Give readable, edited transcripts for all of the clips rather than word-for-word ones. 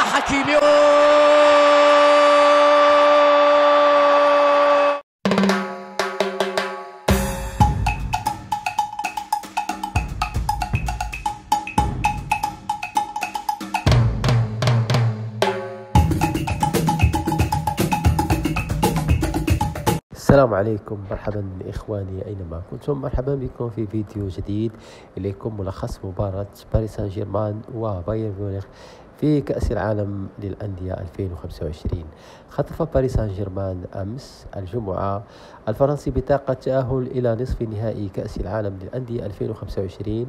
حكيمي. السلام عليكم، مرحبا إخواني أينما كنتم، مرحبا بكم في فيديو جديد. إليكم ملخص مباراة باريس سان جيرمان وبايرن ميونخ في كأس العالم للأندية 2025. خطف باريس سان جيرمان أمس الجمعة الفرنسي بطاقة تأهل إلى نصف نهائي كأس العالم للأندية 2025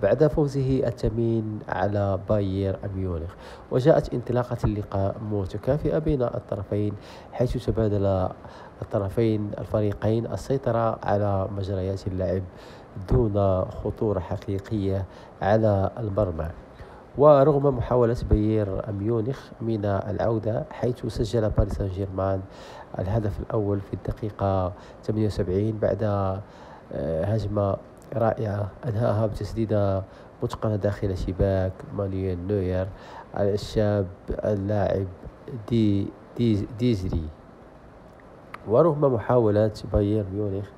بعد فوزه الثمين على بايرن ميونخ. وجاءت انطلاقة اللقاء متكافئة بين الطرفين، حيث تبادل الطرفين الفريقين السيطرة على مجريات اللعب دون خطورة حقيقية على المرمى. ورغم محاولة بايرن ميونخ من العودة، حيث سجل باريس سان جيرمان الهدف الأول في الدقيقة 78 بعد هجمة رائعة أنهاها بتسديدة متقنة داخل شباك مانويل نوير على الشاب اللاعب ديزري. ورغم محاولات بايرن ميونخ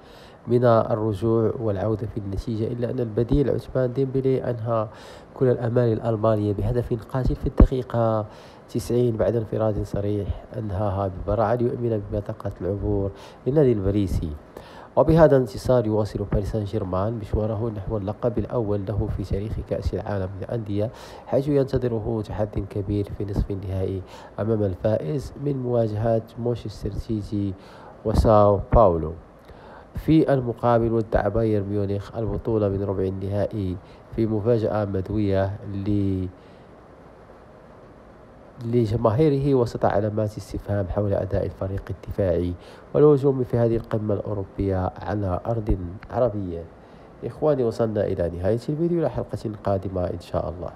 من الرجوع والعودة في النتيجة، إلا أن البديل عثمان ديمبلي أنهى كل الأمال الألمانية بهدف قاتل في الدقيقة 90 بعد انفراد صريح أنهاها ببراعة ليؤمن ببطاقة العبور للنادي الباريسي. وبهذا الانتصار يواصل باريس سان جيرمان مشواره نحو اللقب الأول له في تاريخ كأس العالم للأندية، حيث ينتظره تحدي كبير في نصف النهائي أمام الفائز من مواجهة مانشستر سيتي وساو باولو. في المقابل، ودع بايرن ميونخ البطولة من ربع النهائي في مفاجأة مدوية لجماهيره وسط علامات استفهام حول أداء الفريق الدفاعي والهجومي في هذه القمة الأوروبية على أرض عربية. إخواني، وصلنا إلى نهاية الفيديو، إلى حلقة قادمة إن شاء الله.